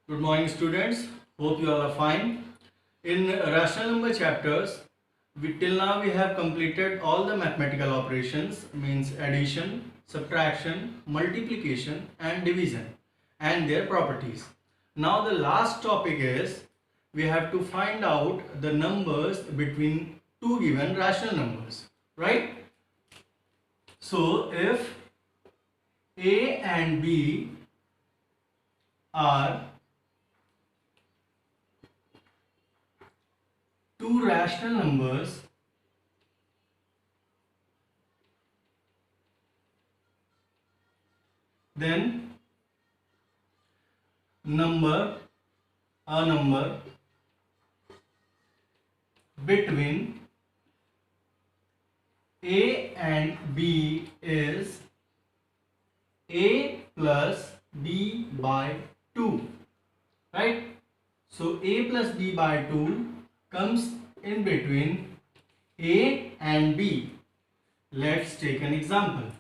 Good morning, students. Hope you all are fine. In rational number chapters, till now we have completed all the mathematical operations, means addition, subtraction, multiplication and division and their properties. Now the last topic is we have to find out the numbers between two given rational numbers, right? So if A and B are two rational numbers, then a number between A and B is A plus B by 2, right? So A plus B by 2 comes in between A and B. Let's take an example.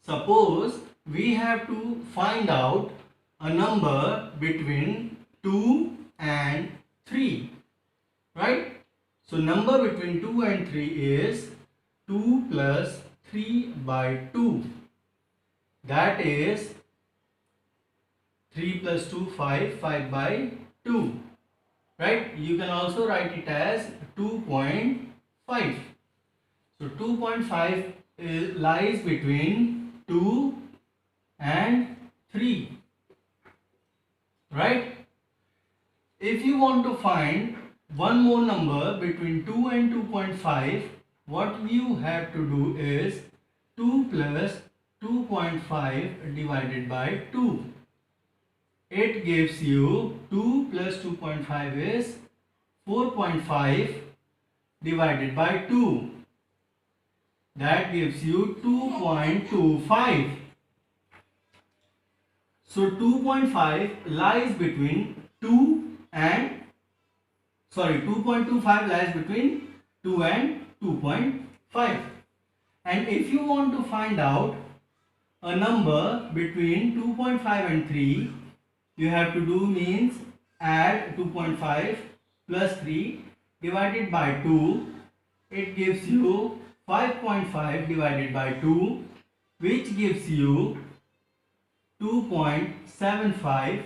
Suppose we have to find out a number between 2 and 3, right? So number between 2 and 3 is 2 plus 3 by 2. That is 3 plus 2, 5, 5 by 2. Right? You can also write it as 2.5. So 2.5 lies between 2 and 3. Right? If you want to find one more number between 2 and 2.5, what you have to do is 2 plus 2.5 divided by 2. It gives you 2 plus 2.5 is 4.5 divided by 2. That gives you 2.25. So 2.5 lies between 2.25 lies between 2 and 2.5. And if you want to find out a number between 2.5 and 3, you have to do means add 2.5 plus 3 divided by 2. It gives you 5.5 divided by 2, which gives you 2.75,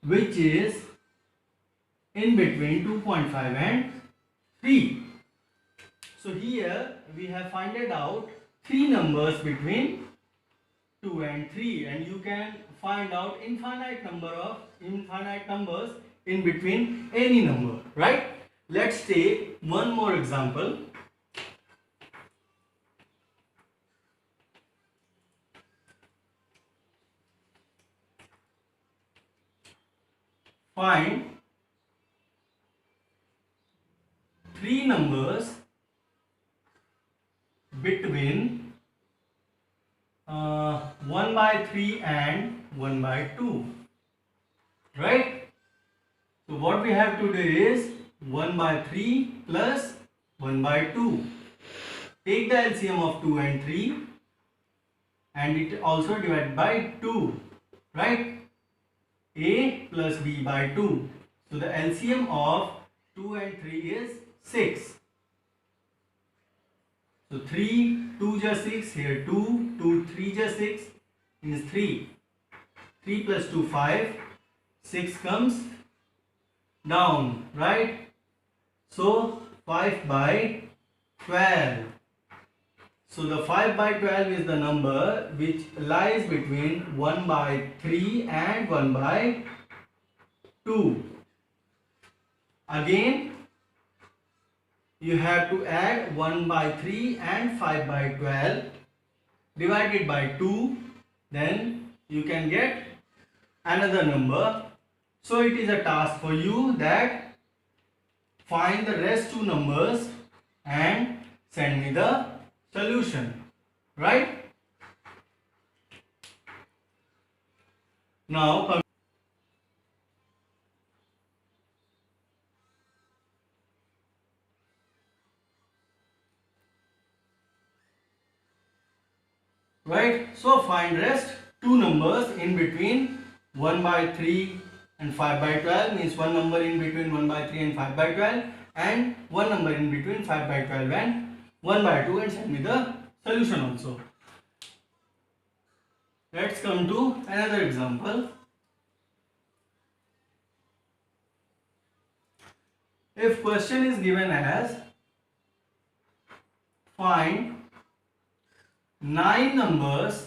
which is in between 2.5 and 3. So here we have found out three numbers between 2 and 3, and you can find out infinite numbers in between any number, right? Let's take one more example. Find three numbers between 1 by 3 and 1 by 2, right? So what we have to do is 1 by 3 plus 1 by 2. Take the LCM of 2 and 3 and it also divided by 2, right? A plus B by 2. So the LCM of 2 and 3 is 6. So 3, 2 just 6, here 2, 2, 3 just 6, is 3. 3 plus 2, 5, 6 comes down, right? So 5 by 12. So the 5 by 12 is the number which lies between 1 by 3 and 1 by 2. Again, you have to add 1 by 3 and 5 by 12 divided by 2, then you can get another number. So it is a task for you that find the rest two numbers and send me the solution, right? Now right, so find rest two numbers in between 1 by 3 and 5 by 12 means one number in between 1 by 3 and 5 by 12, and one number in between 5 by 12 and 1 by 2, and send me the solution also. Let's come to another example. If question is given as find 9 numbers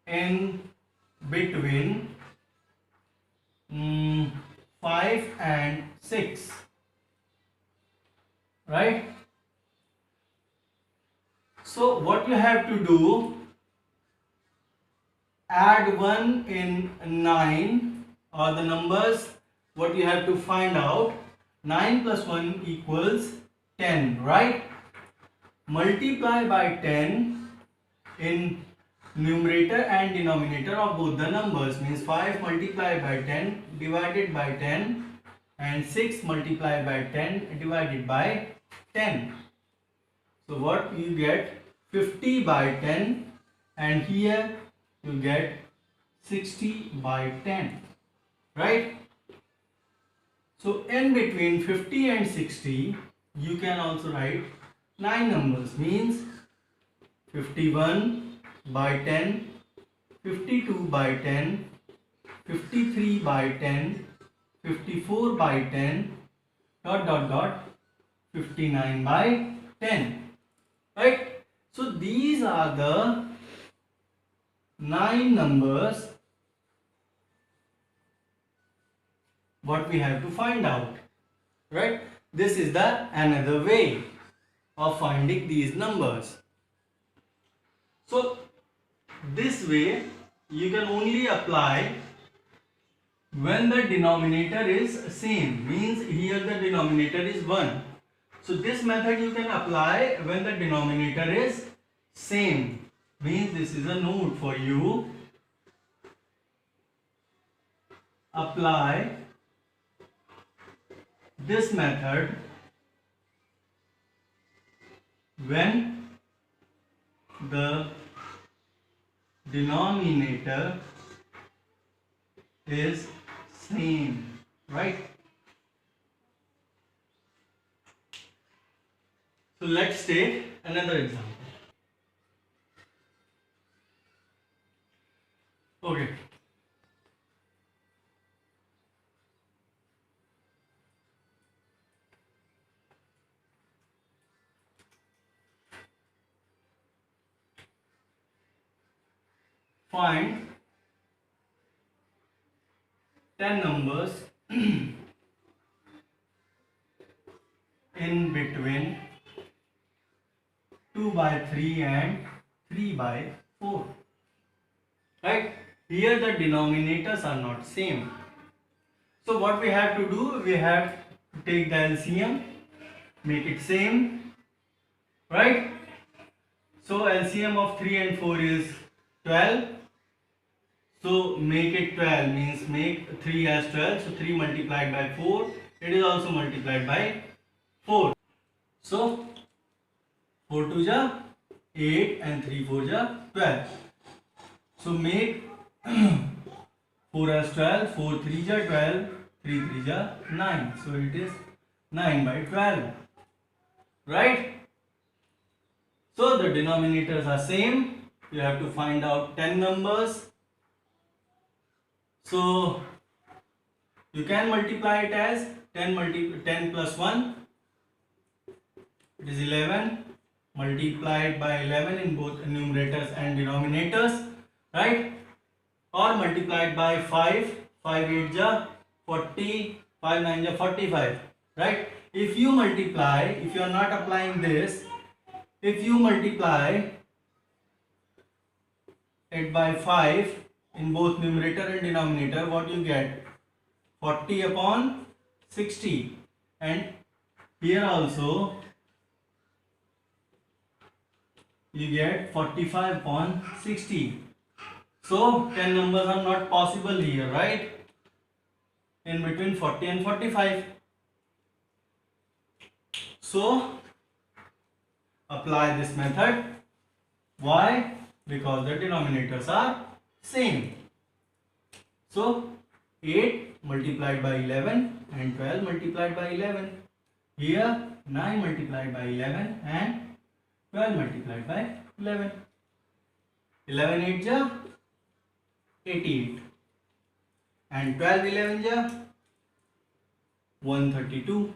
in between 5 and 6, right? So what you have to do, add 1 in 9, or the numbers what you have to find out, 9 plus 1 equals 10, right? Multiply by 10 in numerator and denominator of both the numbers, means 5 multiplied by 10 divided by 10 and 6 multiplied by 10 divided by 10. So what you get, 50 by 10, and here you get 60 by 10, right? So in between 50 and 60 you can also write 9 numbers, means 51 by 10, 52 by 10, 53 by 10, 54 by 10, dot dot dot, 59 by 10, right? So these are the 9 numbers what we have to find out, right? This is the another way of finding these numbers. So this way you can only apply when the denominator is same, means here the denominator is 1. So this method you can apply when the denominator is same, means this is a note for you. Apply this method when the denominator is same, right? So let's take another example. Okay. Find 10 numbers in between 2 by 3 and 3 by 4, right? Here the denominators are not same. So what we have to do, we have to take the LCM, make it same, right? So LCM of 3 and 4 is 12. So make it 12, means make 3 as 12. So 3 multiplied by 4, it is also multiplied by 4. So 4 2 ja 8 and 3 4 ja 12. So make 4 as 12, 4 3 ja 12, 3 3 ja 9. So it is 9 by 12, right? So the denominators are same. You have to find out 10 numbers. So you can multiply it as 10 plus 1, it is 11, multiplied by 11 in both numerators and denominators, right? Or multiplied by 5, 5 8 ja 40, 5 9 ja 45, right? If you multiply, if you are not applying this, if you multiply it by 5 in both numerator and denominator, what you get? 40 upon 60, and here also you get 45 upon 60. So 10 numbers are not possible here, right? In between 40 and 45. So apply this method. Why? Because the denominators are same. So 8 multiplied by 11 and 12 multiplied by 11. Here 9 multiplied by 11 and 12 multiplied by 11. 11 8 ja 88 and 12 11 ja 132.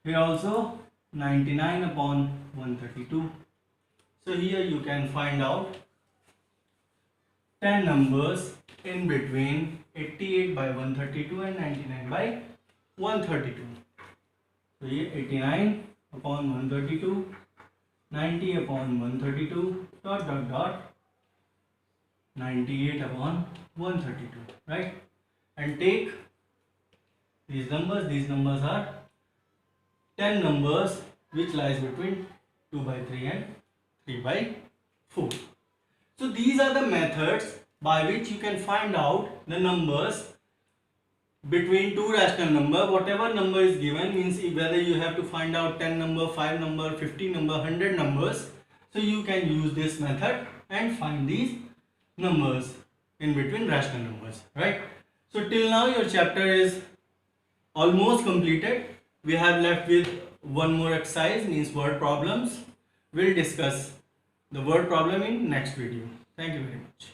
Here also 99 upon 132. So here you can find out 10 numbers in between 88 by 132 and 99 by 132. So here 89 upon 132, 90 upon 132, dot dot dot 98 upon 132, right? And take these numbers are 10 numbers which lies between 2 by 3 and 3 by 4. So these are the methods by which you can find out the numbers between two rational number. Whatever number is given, means whether you have to find out 10 number, 5 number, 50 number, 100 numbers. So you can use this method and find these numbers in between rational numbers, right? So till now your chapter is almost completed. We have left with one more exercise, means word problems. We'll discuss the word problem in next video. Thank you very much.